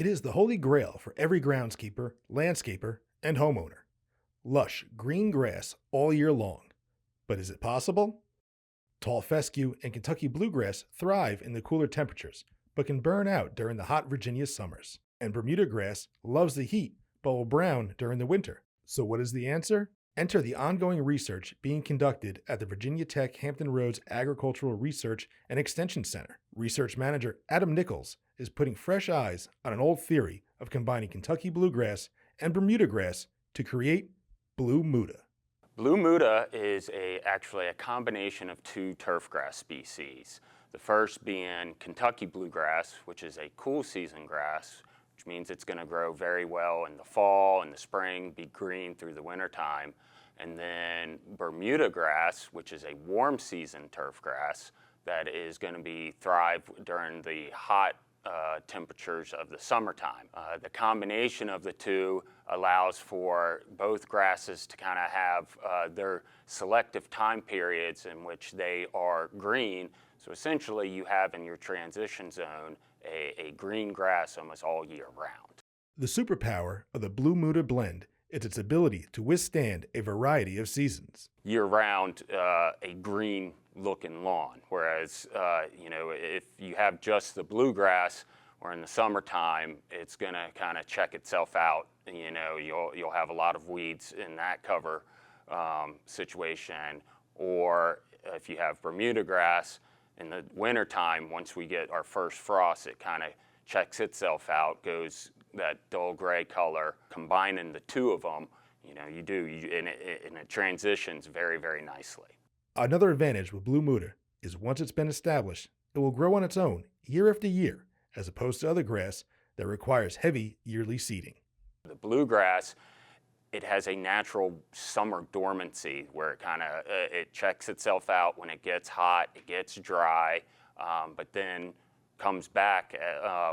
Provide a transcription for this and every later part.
It is the holy grail for every groundskeeper, landscaper, and homeowner. Lush green grass all year long. But is it possible? Tall fescue and Kentucky bluegrass thrive in the cooler temperatures, but can burn out during the hot Virginia summers. And Bermuda grass loves the heat, but will brown during the winter. So what is the answer? Enter the ongoing research being conducted at the Virginia Tech Hampton Roads Agricultural Research and Extension Center. Research Manager Adam Nichols is putting fresh eyes on an old theory of combining Kentucky bluegrass and Bermuda grass to create Bluemuda. Bluemuda is actually a combination of two turfgrass species. The first being Kentucky bluegrass, which is a cool season grass, which means it's going to grow very well in the fall and the spring, be green through the wintertime. And then Bermuda grass, which is a warm season turf grass that is going to thrive during the hot temperatures of the summertime. The combination of the two allows for both grasses to kind of have their selective time periods in which they are green. So essentially you have in your transition zone a green grass almost all year round. The superpower of the Bluemuda blend is its ability to withstand a variety of seasons. Year-round, a green-looking lawn, whereas if you have just the bluegrass, or in the summertime, it's going to kind of check itself out. You'll have a lot of weeds in that cover situation, or if you have Bermuda grass in the wintertime, once we get our first frost, it kind of checks itself out, goes that dull gray color. Combining the two of them, and it transitions very, very nicely. Another advantage with Bluemuda is once it's been established, it will grow on its own year after year, as opposed to other grass that requires heavy yearly seeding. The bluegrass, it has a natural summer dormancy where it checks itself out when it gets hot, it gets dry, but then comes back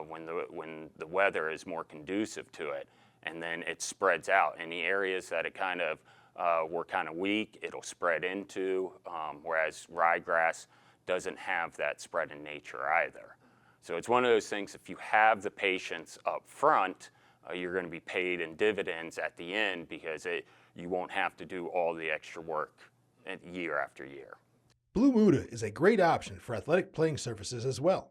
when the weather is more conducive to it, and then it spreads out. In the areas that it were kind of weak, it'll spread into, whereas ryegrass doesn't have that spread in nature either. So it's one of those things, if you have the patience up front, you're going to be paid in dividends at the end because you won't have to do all the extra work year after year. Bluemuda is a great option for athletic playing surfaces as well.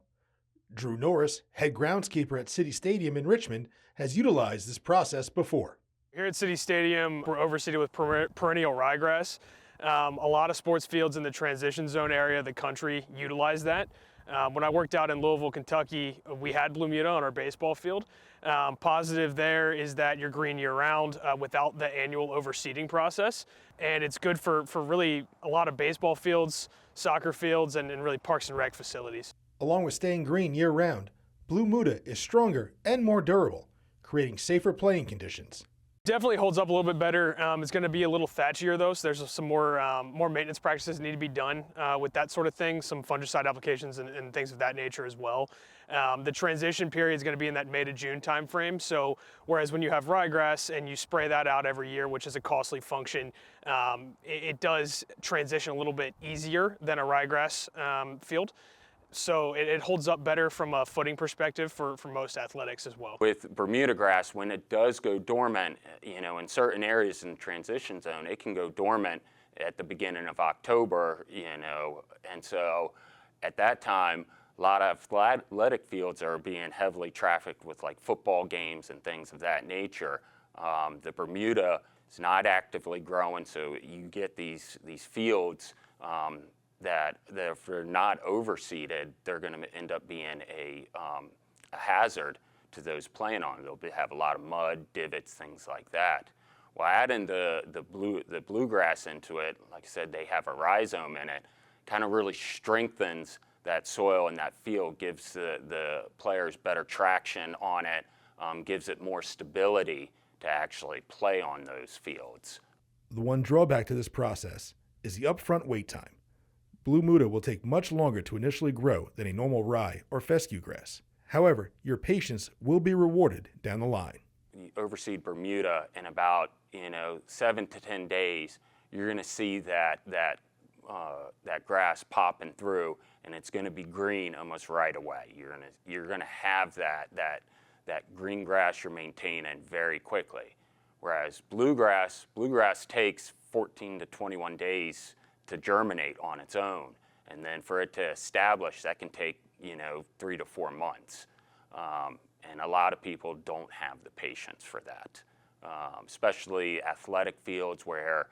Drew Norris, head groundskeeper at City Stadium in Richmond, has utilized this process before. Here at City Stadium, we're overseeded with perennial ryegrass. A lot of sports fields in the transition zone area of the country utilize that. When I worked out in Louisville, Kentucky, we had Bluemuda on our baseball field. Positive there is that you're green year-round without the annual overseeding process. And it's good for really a lot of baseball fields, soccer fields, and really parks and rec facilities. Along with staying green year-round, Bluemuda is stronger and more durable, creating safer playing conditions. Definitely holds up a little bit better. It's going to be a little thatchier though, so there's some more maintenance practices need to be done with that sort of thing, some fungicide applications and things of that nature as well. The transition period is going to be in that May to June time frame, so whereas when you have ryegrass and you spray that out every year, which is a costly function, it does transition a little bit easier than a ryegrass field. So it holds up better from a footing perspective for most athletics as well. With Bermuda grass, when it does go dormant, in certain areas in the transition zone, it can go dormant at the beginning of October, and so at that time, a lot of athletic fields are being heavily trafficked with like football games and things of that nature. The Bermuda is not actively growing, so you get these fields that if they're not overseeded, they're going to end up being a hazard to those playing on. They'll have a lot of mud, divots, things like that. Well, adding the bluegrass into it, like I said, they have a rhizome in it, kind of really strengthens that soil and that field, gives the players better traction on it, gives it more stability to actually play on those fields. The one drawback to this process is the upfront wait time. Bluemuda will take much longer to initially grow than a normal rye or fescue grass. However, your patience will be rewarded down the line. You overseed Bermuda in about 7 to 10 days, you're going to see that grass popping through, and it's going to be green almost right away. You're going to have that green grass you're maintaining very quickly. Whereas bluegrass takes 14 to 21 days to germinate on its own. And then for it to establish, that can take, 3 to 4 months. And a lot of people don't have the patience for that, especially athletic fields where,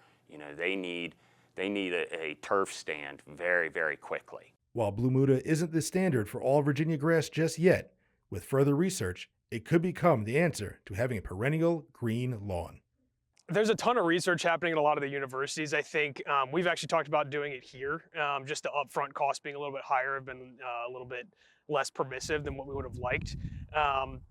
they need a turf stand very, very quickly. While Bluemuda isn't the standard for all Virginia grass just yet, with further research, it could become the answer to having a perennial green lawn. There's a ton of research happening at a lot of the universities. I think we've actually talked about doing it here. Just the upfront costs being a little bit higher have been a little bit less permissive than what we would have liked.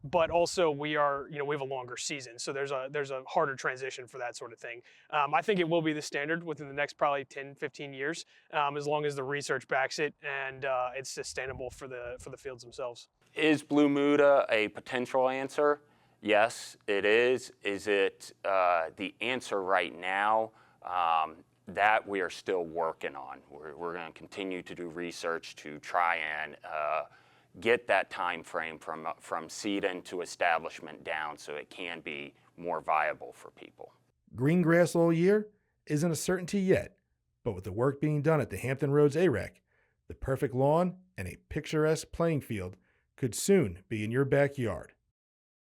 But also we have a longer season, so there's a harder transition for that sort of thing. I think it will be the standard within the next probably 10, 15 years, as long as the research backs it and it's sustainable for the fields themselves. Is Bluemuda a potential answer? Yes, it is. Is it the answer right now? That we are still working on. We're going to continue to do research to try and get that time frame from seed to establishment down so it can be more viable for people. Green grass all year isn't a certainty yet, but with the work being done at the Hampton Roads AREC, the perfect lawn and a picturesque playing field could soon be in your backyard.